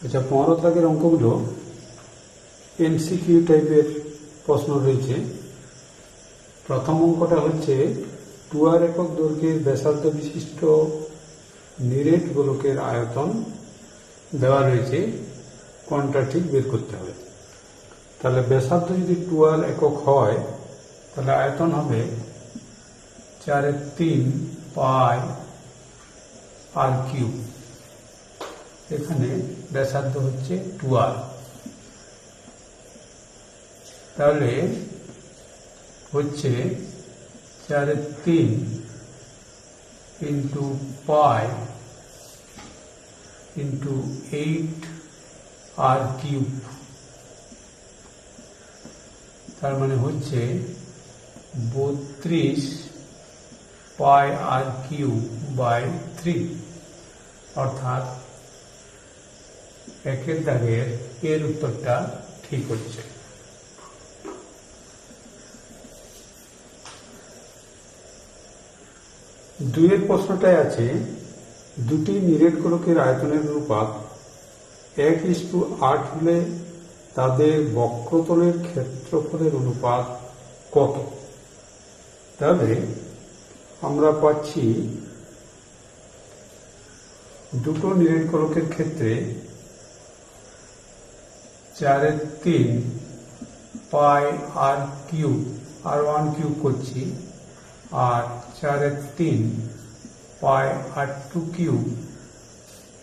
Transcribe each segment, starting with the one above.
আচ্ছা, 15 দাগের অঙ্কগুলো এমসিকিউ টাইপের প্রশ্ন রয়েছে। প্রথম অঙ্কটা হচ্ছে 2r একক দৈর্ঘ্যের ব্যাসার্ধ বিশিষ্ট নিরেট গোলকের আয়তন দেওয়া রয়েছে, কোনটা ঠিক বের করতে হবে। তাহলে ব্যাসার্ধ যদি 2r একক হয় তাহলে আয়তন হবে 4/3 পাই আর কিউব। এখানে ব্যাসার্ধ হচ্ছে 2r, তাহলে হচ্ছে 4/3 into pi into 8r cube, তার মানে হচ্ছে 32 পাই আর কিউব বাই 3, অর্থাৎ একের দাগের এর উত্তরটা ঠিক হচ্ছে। দুইয়ের প্রশ্নটায় আছে দুটি নিরেট গোলকের আয়তনের অনুপাত 1:8 হলে তাদের বক্রতলের ক্ষেত্রফলের অনুপাত কত। তাহলে আমরা পাচ্ছি দুটো নিরেট গোলকের ক্ষেত্রে 4/3 পাই আর কিউব, আর 1 কিউব করছি, আর 4/3 পাই আর 2 কিউব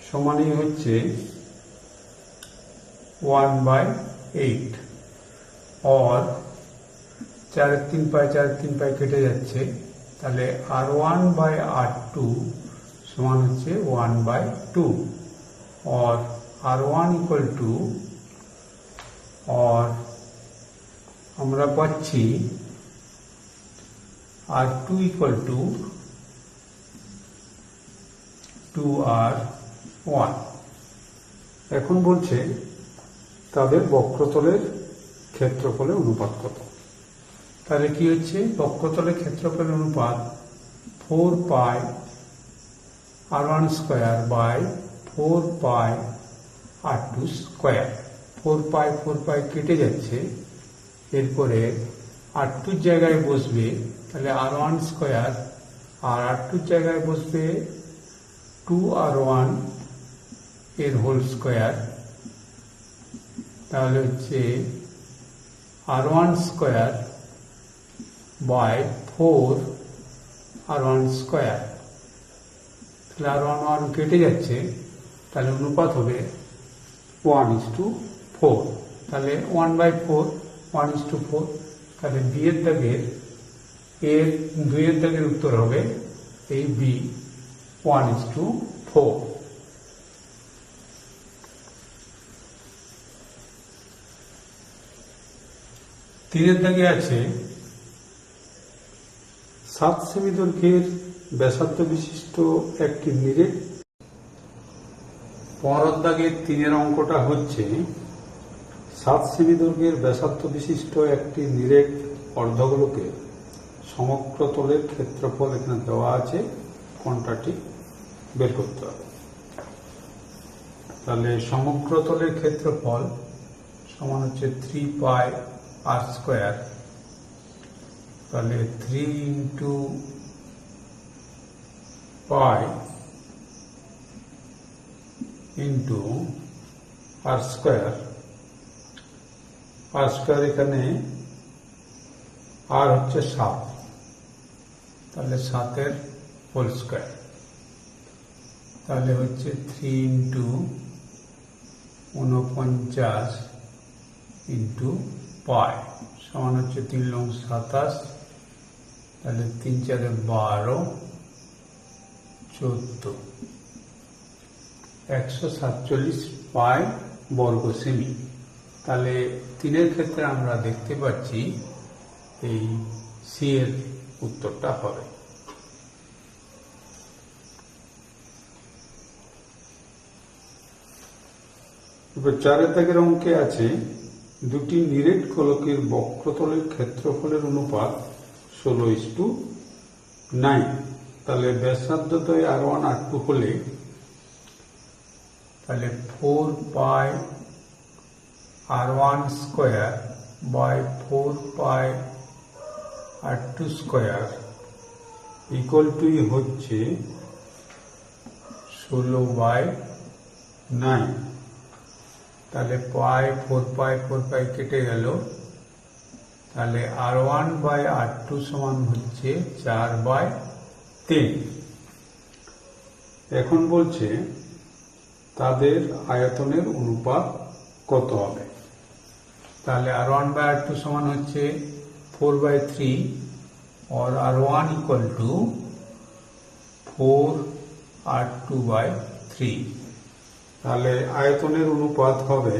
সমানই হচ্ছে 1/8, और 4/3 পাই 4/3 পাই কেটে যাচ্ছে, তাহলে r1/r2 সমান হচ্ছে 1/2, और r1 इक्वल टू, और আমরা পাচ্ছি r2 इक्वल टू 2r1। এখন বলছে তাদের বক্রতলের ক্ষেত্রফলের অনুপাত কত। তাহলে কি হচ্ছে, বক্রতলের ক্ষেত্রফলের অনুপাত 4 pi r1 square by 4 pi r2 square. 4 pi কেটে যাচ্ছে, এরপরে r2 জায়গায় বসবে, তাহলে r1 স্কয়ার, আর r2 জায়গায় বসবে 2r1 এর হোল স্কয়ার, তাহলে হচ্ছে r1 square by 4 r1 square. তাহলে r1 কেটে যাচ্ছে, তাহলে অনুপাত হবে 1:4, তাহলে 1/4 1:4, তাহলে দুইয়ের দাগের উত্তর হবে এই বি 1:4। তিনের দাগে আছে 7 সেমি দৈর্ঘ্যের ব্যাসার্ধ বিশিষ্ট একটি নিরেট। 15 দাগের 3-এর অঙ্কটা হচ্ছে 7 সেমি দৈর্ঘ্যের ব্যাসার্ধ বিশিষ্ট একটি নিরেট অর্ধগোলকের সমগ্র তলের ক্ষেত্রফল এখানে দেওয়া আছে, কোনটা ঠিক বের করতে হবে। তাহলে সমগ্র তলের ক্ষেত্রফল সমান হচ্ছে 3 পাই আর স্কয়ার, তাহলে 3 ইন্টু পাই ইন্টু আর স্কয়ার, এখানে আর হচ্ছে 7, তাহলে 7-এর হোল স্কয়ার, তাহলে হচ্ছে 3 ইন্টু 49 ইন্টু পাই সমান হচ্ছে 3 লং 27, তাহলে 3 4 12 14, 147 পাই বর্গ সেমি। তাহলে 3-এর ক্ষেত্রে আমরা দেখতে পাচ্ছি এই সি এর উত্তরটা হবে। এবার 4-এর দাগের অঙ্কে আছে দুটি নিরেট গোলকের বক্রতলের ক্ষেত্রফলের অনুপাত 16:9। তাহলে ব্যাসার্ধ দ্বয় r1 r2 হলে তাহলে 4 π r1 square by 4 π r2 square equal to হচ্ছে 16/9। তাহলে 4 π কেটে গেল, তাহলে r1 বাই r2 সমান হচ্ছে 4/3। এখন বলছে তাদের আয়তনের অনুপাত কত হবে। তাহলে r1 বাই r2 সমান হচ্ছে 4/3 और r1 इक्वल टू 4r2/3। তাহলে আয়তনের অনুপাত হবে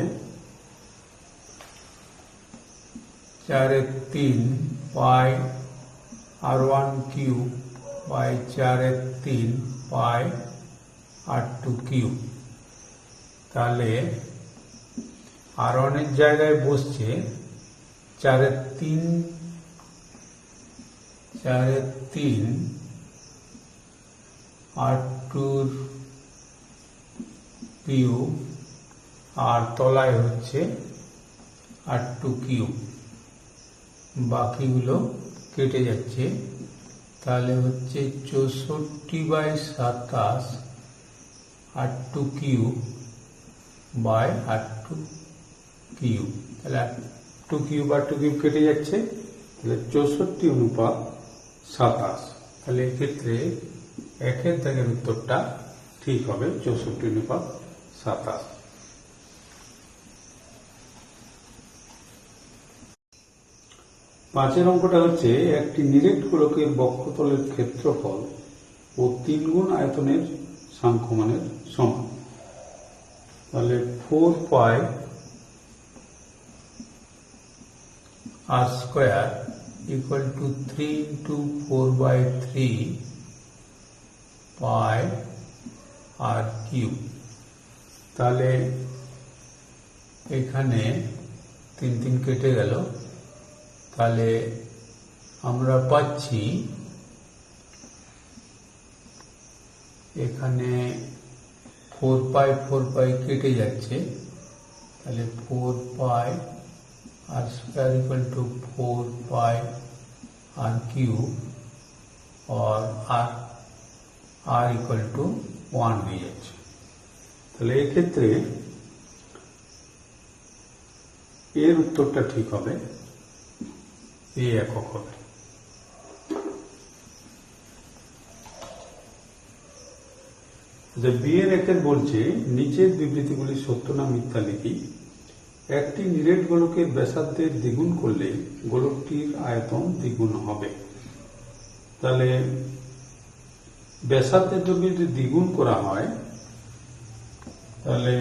4/3 pi r1 cube by 4/3 pi r2 cube. তাহলে r1 এর জায়গায় বসছে 4/3 r2 কিউব আর তলায় হচ্ছে r2 কিউব, বাকিগুলো কেটে যাচ্ছে। তাহলে হচ্ছে 64/27 r2 cube by r2 cube. তাহলে r2 কিউব কেটে যাচ্ছে, তাহলে 64/27। তাহলে এক্ষেত্রে একের দাগের উত্তরটা ঠিক হবে 64/27। 5 অঙ্কটা হচ্ছে একটি নিরেট গোলকের বক্ষতলের ক্ষেত্রফল ও 3 গুণ আয়তনের সাংখ্যমানের সমান। তাহলে 4 π r square equal two 3 into 4/3 পাই r কিউব। তাহলে এখানে 3 কেটে গেল, তাহলে আমরা পাচ্ছি এখানে 4 π কেটে যাচ্ছে, তাহলে 4 π r square equal two 4 π r cube और r ইকুয়াল টু 1 হয়ে যাচ্ছে। তাহলে এক্ষেত্রে এর উত্তরটা ঠিক হবে, এই একক হবে। বিয়ের একের বলছে নিচের বিবৃতিগুলি সত্য না মিথ্যা লিখি। একটি নিরেট গোলকের ব্যাসার্ধের দ্বিগুণ করলে গোলকটির আয়তন দ্বিগুণ হবে। তাহলে ব্যাসার্ধের যদি দ্বিগুণ করা হয় তাহলে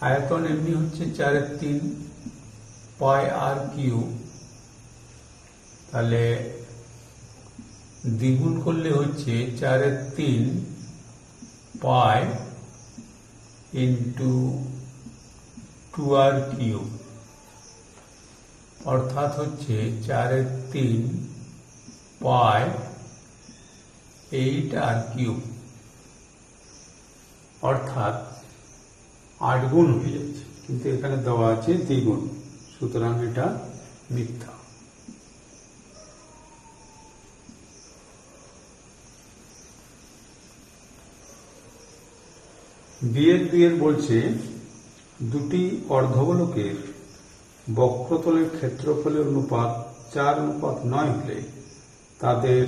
আয়তন এমনি হচ্ছে 4/3 পাই r কিউব। তাহলে দ্বিগুণ করলে হচ্ছে 4/3 পাই ইন্টু 2r কিউব, অর্থাৎ হচ্ছে 4/3 পাই 8r কিউব, অর্থাৎ 8 গুণ হয়ে যাচ্ছে, কিন্তু এখানে দেওয়া আছে দ্বিগুণ, সুতরাং এটা মিথ্যা। বিয়ের বলছে দুটি অর্ধগোলকের বক্রতলের ক্ষেত্রফলের অনুপাত 4:9 হলে তাদের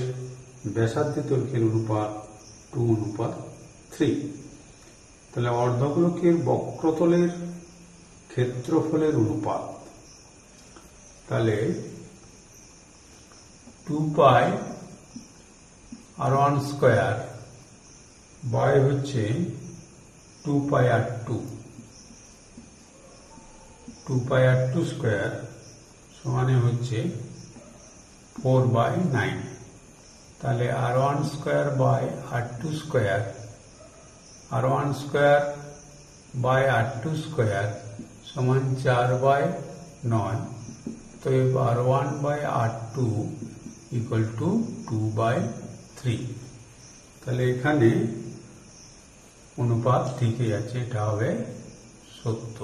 ব্যাসার্ধ দৈর্ঘ্যের অনুপাত 2:3। তাহলে অর্ধগোলকের বক্রতলের ক্ষেত্রফলের অনুপাত, তাহলে 2 π r1 স্কয়ার বাই হচ্ছে 2 π r2 স্কয়ার সমানে হচ্ছে 4/9। তাহলে r1 square by r2 square, r1 square by r2 square সমান 4/9। তো r1 by r2 equal to 2/3। তাহলে এখানে অনুপাত ঠিকই আছে, এটা হবে সত্য।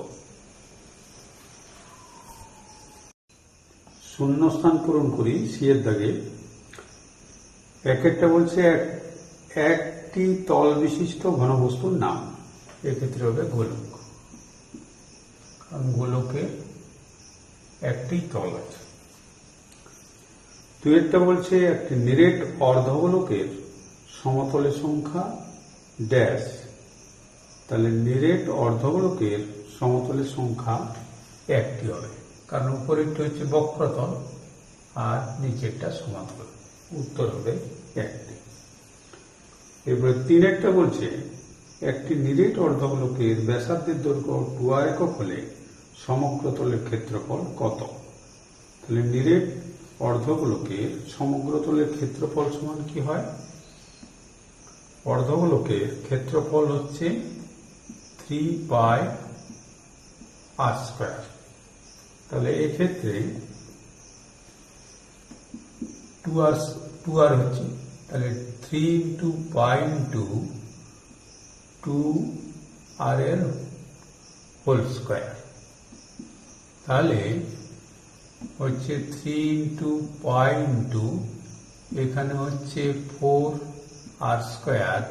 শূন্যস্থান পূরণ করি সি এর দাগে। একটা বলছে একটি তল বিশিষ্ট ঘনবস্তুর নাম, এক্ষেত্রে হবে গোলক, কারণ গোলকে একটি তল আছে। দুইটা বলছে একটি নিরেট অর্ধগোলকের সমতলের সংখ্যা ড্যাশ, তাহলে নিরেট অর্ধগোলকের সমতলের সংখ্যা একটি হবে, কারণ উপরেরটা হচ্ছে বক্রতল আর নিচেরটা সমতল, উত্তর হবে একটি। এরপরে তিনেরটা বলছে একটি নিরেট অর্ধগোলকের ব্যাসার্ধের দৈর্ঘ্য 2r একক হলে সমগ্র তলের ক্ষেত্রফল কত? তাহলে নিরেট অর্ধগোলকের সমগ্র তলের ক্ষেত্রফল সমান কি হয়? অর্ধগোলকের ক্ষেত্রফল হচ্ছে 3πr²। তাহলে এক্ষেত্রে 2r হচ্ছে, তাহলে 3 into pi into 2r এর হোল স্কোয়ার, তাহলে হচ্ছে 3 into pi into এখানে হচ্ছে 4r²,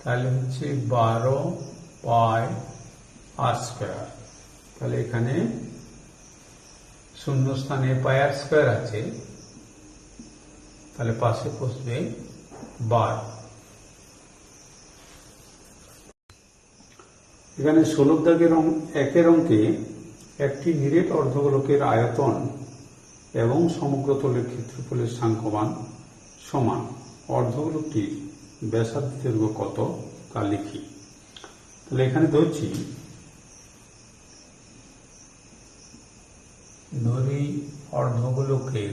তাহলে হচ্ছে 12πr²। তাহলে এখানে শূন্যস্থানে πr² আছে, তাহলে পাশে বসবে 12। এখানে 16 দাগের একের অঙ্কে একটি নিরেট অর্ধগোলকের আয়তন এবং সমগ্র তলের ক্ষেত্রফলের সাংখ্যমান সমান অর্ধগোলকটির ব্যাসার্ধ দৈর্ঘ্য কত তা লিখি। তাহলে এখানে ধরি অর্ধগোলকের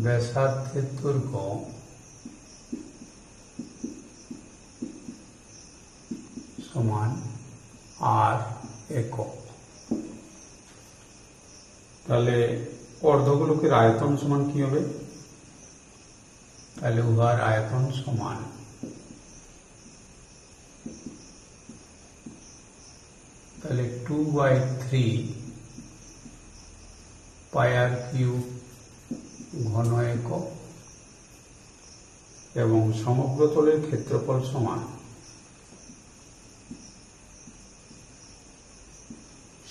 ব্যাসার্ধের দৈর্ঘ্য সমান r একক। তাহলে অর্ধগোলকের আয়তন সমান কি হবে? তাহলে উহার আয়তন সমান তাহলে 2/3 πr³ ঘন একক এবং সমগ্র তলের ক্ষেত্রফল সমান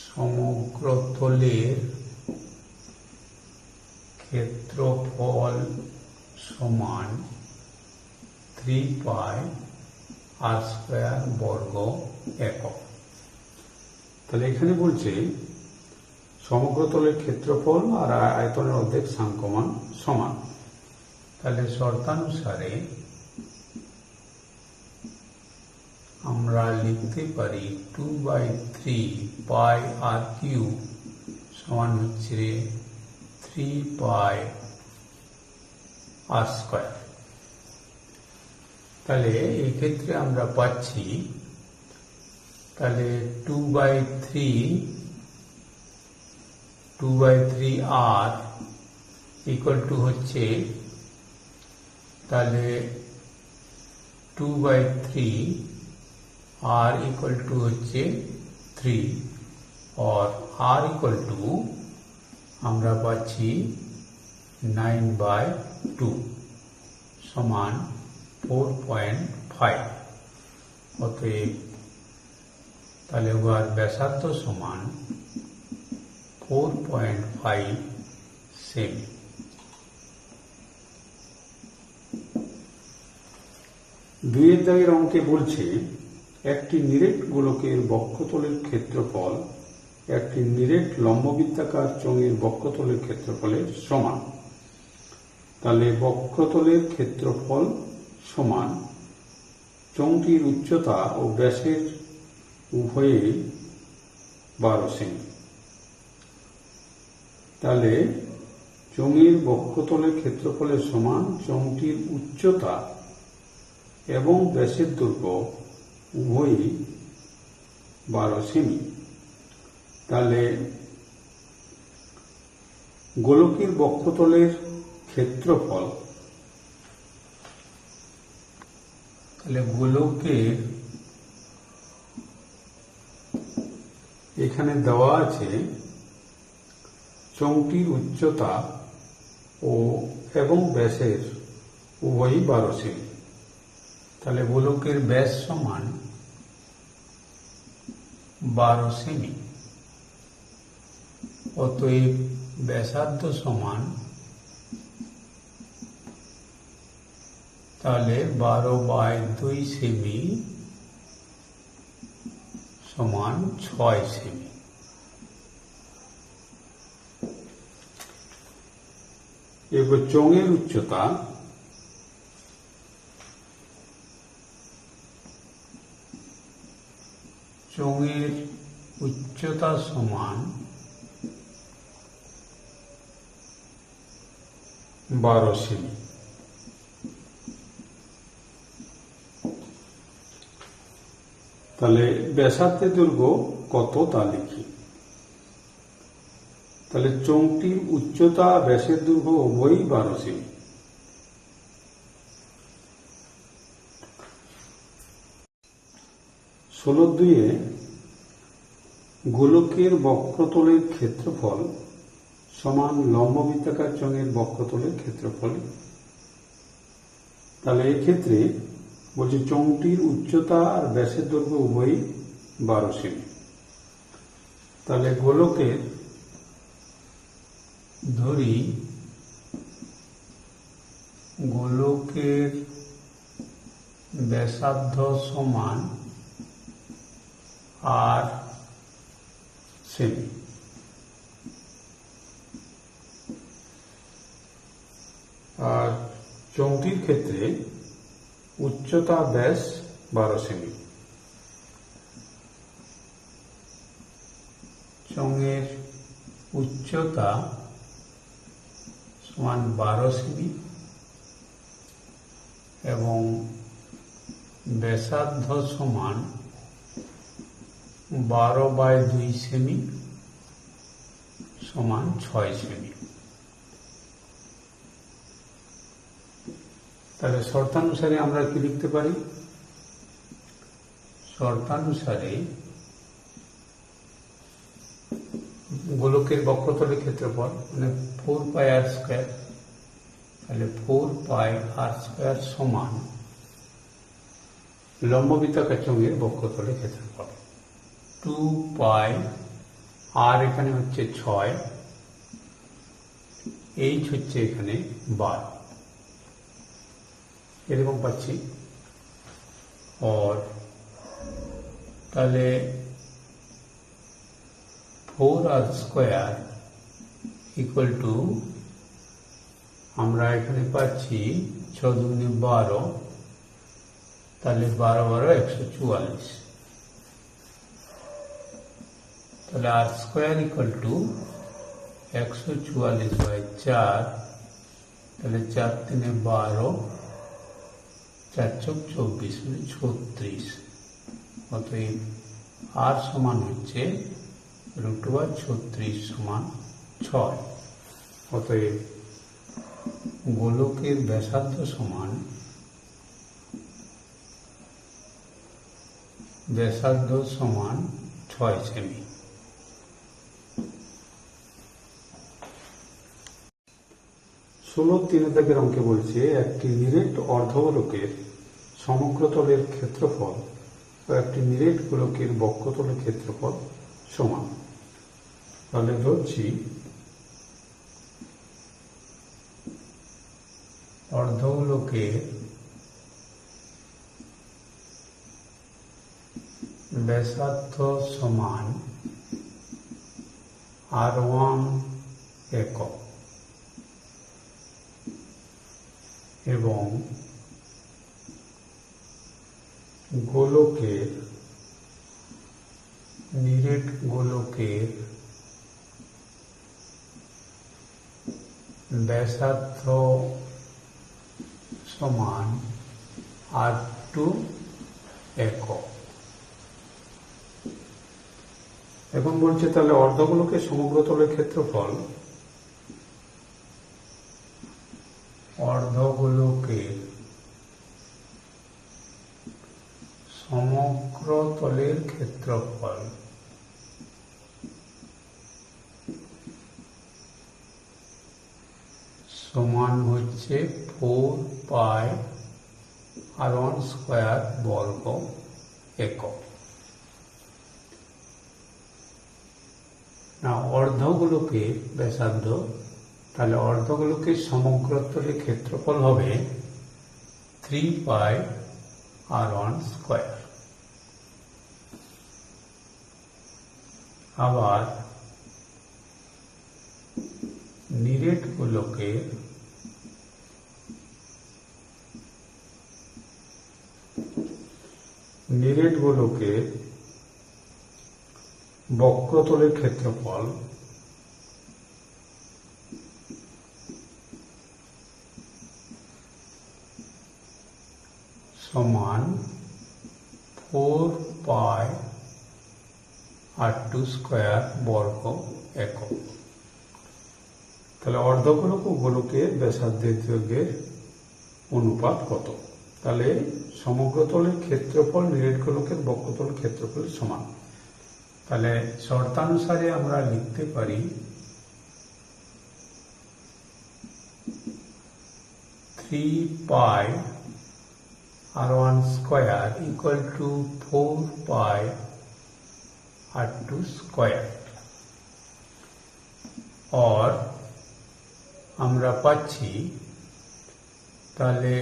সমগ্র তলের ক্ষেত্রফল সমান 3πr² বর্গ একক। তাহলে এখানে বলছে সমগ্র তলের ক্ষেত্রফল আর আয়তনের অর্ধেক সাংখ্যমান সমান। তাহলে শর্তানুসারে আমরা লিখতে পারি 2/3 πr³ সমান হচ্ছে 3πr²। তাহলে এই ক্ষেত্রে আমরা পাচ্ছি তাহলে 2/3r ইকুয়াল টু হচ্ছে তাহলে 2/3 r इक्वल टू হচ্ছে 3 और r इक्वल टू আমরা পাচ্ছি 9/2 সমান 4.5। অতএব তাহলে উহার ব্যাসার্ধ সমান 4.5 সেমি। দুইয়ের দাগের অঙ্কে বলছে একটি নিরেট গোলকের বক্ষতলের ক্ষেত্রফল একটি নিরেট লম্ববৃত্তাকার চোঙের বক্ষতলের ক্ষেত্রফলের সমান। তাহলে বক্ষতলের ক্ষেত্রফল সমান চোঙটির উচ্চতা ও ব্যাসের উভয়ে 12 সেমি। তাহলে চোঙের বক্ষতলের ক্ষেত্রফলের সমান চোঙটির উচ্চতা এবং ব্যাসের দৈর্ঘ্য উভয়ই 12 সেমি। তাহলে গোলকের বক্ষতলের ক্ষেত্রফল তাহলে গোলকের এখানে দেওয়া আছে চোঙটির উচ্চতা এবং ব্যাসের উভয়ই 12 সেমি। তাহলে গোলকের ব্যাস সমান 12 সেমি। অতএব ব্যাসার্ধ সমান, তাহলে 12/2 সেমি সমান 6 সেমি। এবার চোঙের উচ্চতা, চোঙের উচ্চতা সমান 12 সেমি। তাহলে ব্যাসার্ধের দৈর্ঘ্য কত তা লিখি। তাহলে চোঙটির উচ্চতা ব্যাসের দৈর্ঘ্য উভয়ই 12 সেমি। ষোলো 2-এ গোলকের বক্রতলের ক্ষেত্রফল সমান লম্ববৃত্তাকার চোঙের বক্রতলের ক্ষেত্রফল। তাহলে এক্ষেত্রে বলছি চোঙটির উচ্চতা আর ব্যাসের দৈর্ঘ্য উভয়ই 12 সেমি। তাহলে গোলকের ধরি গোলকের ব্যাসার্ধ সমান 8 সেমি। আর চোঙটির ক্ষেত্রে উচ্চতা ব্যাস 12 সেমি। চোঙের উচ্চতা সমান 12 সেমি এবং ব্যাসার্ধ সমান 12/2 সেমি সমান 6 সেমি। তাহলে শর্তানুসারে আমরা কি লিখতে পারি? শর্তানুসারে গোলকের বক্রতলের ক্ষেত্রফল মানে 4πr², তাহলে 4πr² সমান লম্ববৃত্তাকার চোঙের বক্রতলের ক্ষেত্রফল 2π। আর এখানে হচ্ছে 6, এইচ হচ্ছে এখানে 12, এরকম পাচ্ছি। তাহলে 4r² ইকুয়াল টু আমরা এখানে পাচ্ছি 6 দুগুণে 12, তাহলে 12 144। তাহলে r² ইকুয়াল টু 144/4, তাহলে 4 3 12, 4 4 24 মানে 36। অতএব আর সমান হচ্ছে √36 সমান 6। অতএব গোলকের ব্যাসার্ধ সমান 6 সেমি। 16-3 দাগের অঙ্কে বলছে একটি নিরেট অর্ধগোলকের সমগ্রতলের ক্ষেত্রফল ও একটি নিরেট গোলকের বক্রতলের ক্ষেত্রফল সমান। তাহলে ধরছি অর্ধগোলকের ব্যাসার্ধ সমান r1 একক এবং গোলকের নিরেট গোলকের ব্যাসার্ধ সমান r2 একক। এখন বলছে তাহলে অর্ধগোলকের সমগ্রতলের ক্ষেত্রফল, অর্ধগোলকের বক্রতলের ক্ষেত্রফল সমান হচ্ছে 4πr1² বর্গ একক। না, অর্ধগোলকের ব্যাসার্ধ, তাহলে অর্ধগোলকের সমগ্রতলের ক্ষেত্রফল হবে 3πr1²। আবার নিরেট গোলকের বক্রতলের ক্ষেত্রফল সমান 4πr2² বর্গ একক। তাহলে অর্ধগোলক ও গোলকের ব্যাসার্ধের দৈর্ঘ্যের অনুপাত কত? তাহলে সমগ্রতলের ক্ষেত্রফল নিরেট গোলকের বক্রতলের ক্ষেত্রফলের সমান। তাহলে শর্তানুসারে আমরা লিখতে পারি 3πr1² ইকুয়াল টু 4πr2²। और আমরা পাচ্ছি, তাহলে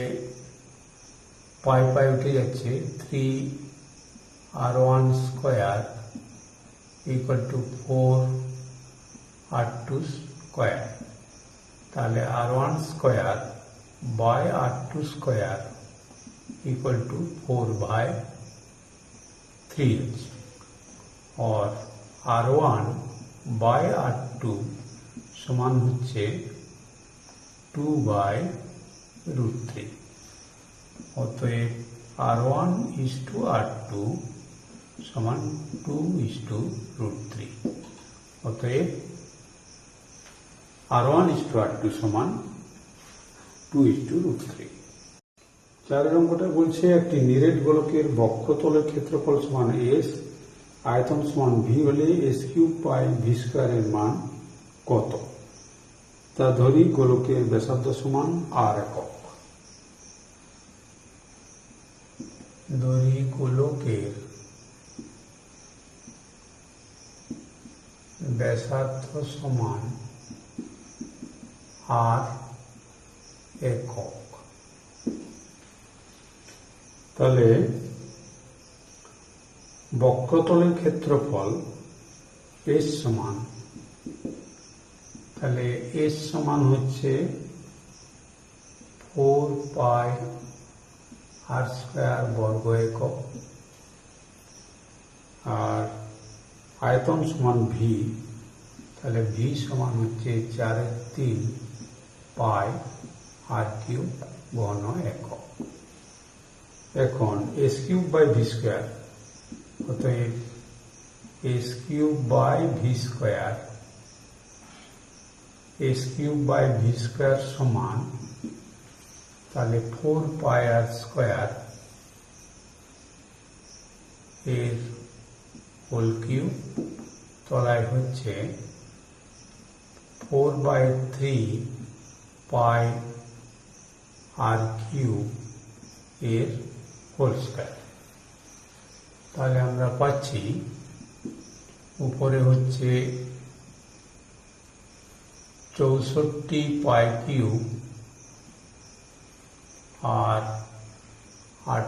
পাই পাই উঠে যাচ্ছে, 3r1² ইকুয়াল টু 4r2²। তাহলে r1² by r2² equal to 4/3 और r1 बाय r2 समान होच्छे 2/√3। অতএব r1 is to r2 সমান 2:√3। অতএব r1 is to r2 সমান 2:√3। চারের অঙ্কটা বলছে একটি নিরেট গোলকের বক্রতলের ক্ষেত্রফল সমান s, আয়তন সমান v হলে s³ এর মান কত? তা ধরি গোলকের ব্যাসার্ধ সমান r একক। ধরি গোলকের ব্যাসার্ধ সমান r একক। তাহলে বক্রতলের ক্ষেত্রফল s সমান, তাহলে s সমান হচ্ছে 4πr² বর্গ একক, আর আয়তন সমান v, তাহলে v সমান হচ্ছে 4/3 πr³ ঘন একক। এখন s³/v², অতএব s³/v² সমান, তাহলে 4πr² এর হোল কিউব, তলায় হচ্ছে 4/3 πr³ এর হোল স্কয়ার। তাহলে আমরা পাচ্ছি উপরে হচ্ছে 64π³ আর r⁶,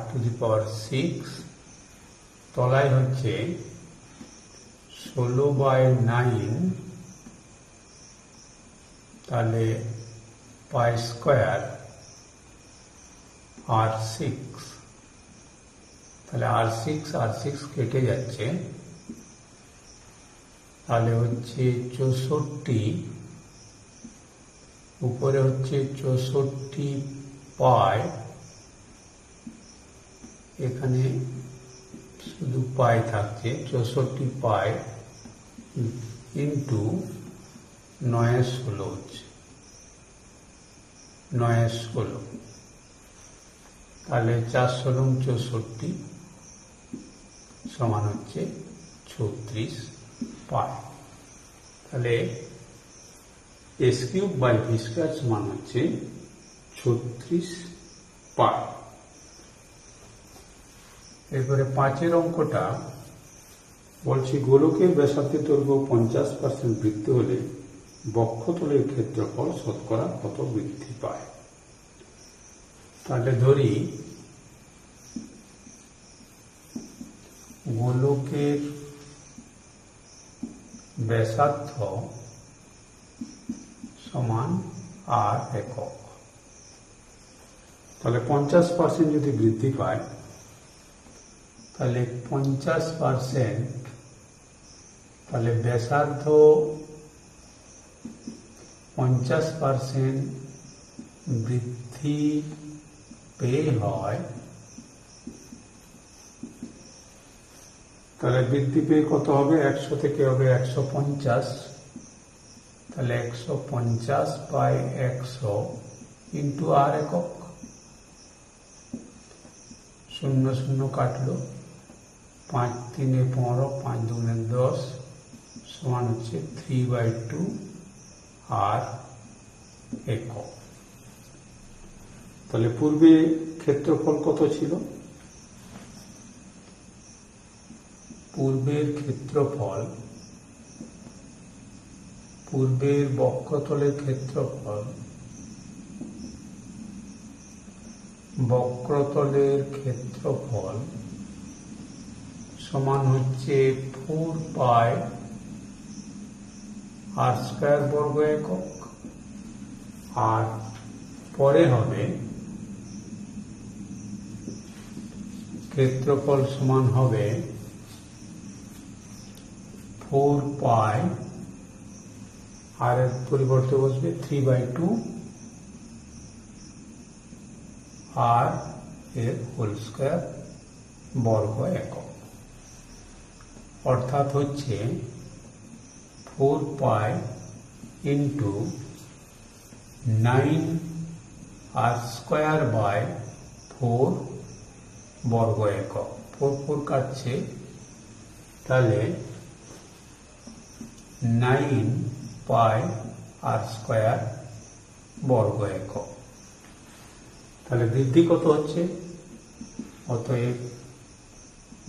তলায় হচ্ছে 16/9, তাহলে π² r6, তাহলে r6 কেটে যাচ্ছে, তাহলে হচ্ছে 64, উপরে হচ্ছে 64π, এখানে শুধু পাই থাকছে, 64π ইন্টু 9/16 হচ্ছে 9/16, তাহলে 4 × 16 সমান হচ্ছে 36 পাই। তাহলে s cube by V square সমান হচ্ছে 36 পাই। এরপরে 5 অঙ্কটা বলছি গোলকের ব্যাসার্ধের দৈর্ঘ্য 50% বৃদ্ধি হলে বক্ষতলের ক্ষেত্রফল শতকরা কত বৃদ্ধি পায়। তাহলে ধরি গোলকের ব্যাসার্ধ সমান r একক। তাহলে 50% যদি বৃদ্ধি পায় তাহলে 50%, তাহলে ব্যাসার্ধ 50% বৃদ্ধি পেয়ে হয়, তাহলে বৃদ্ধি পেয়ে কত হবে? 100 থেকে হবে 150, তাহলে 150 বাই 100 ইন্টু r একক। 0 0 কাটলো, 5 3 15, 5 2 10 সমান হচ্ছে 3/2 r একক। তাহলে পূর্বে ক্ষেত্রফল কত ছিল? পূর্বের ক্ষেত্রফল, পূর্বের বক্ষতলের ক্ষেত্রফল, বক্রতলের ক্ষেত্রফল সমান হচ্ছে 4 পাই r স্কয়ার বর্গ একক। আর পরে হবে ক্ষেত্রফল সমান হবে 4 পাই, আর এর পরিবর্তে বসবে 3/2 r এর হোল স্কয়ার বর্গ একক। অর্থাৎ হচ্ছে 4 pi into 9 r square by 4 বর্গ একক। 4 4 কাটছে, তাহলে 9 পাই r স্কয়ার বর্গ একক। তাহলে বৃদ্ধি কত হচ্ছে? অতএব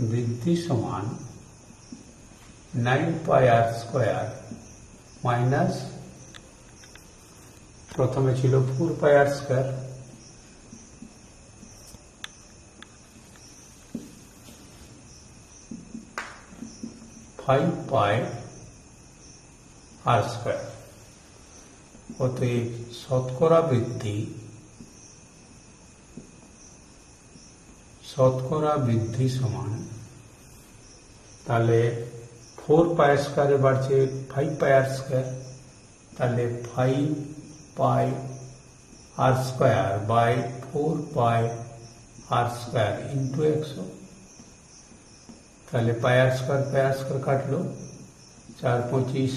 বৃদ্ধি সমান 9 পাই r স্কয়ার মাইনাস, প্রথমে ছিল 4 pi r square, 5 pi r square. অতএব শতকরা বৃদ্ধি সমান, তাহলে 4 পাই স্কয়ারে বাড়ছে 5 পাই r স্কয়ার, তাহলে 5 pi r square by 4 pi r square into 100। তাহলে পাই r স্কয়ার কাটলো, 4 25,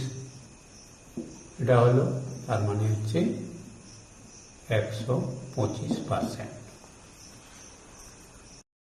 এটা হলো, তার মানে হচ্ছে 125%।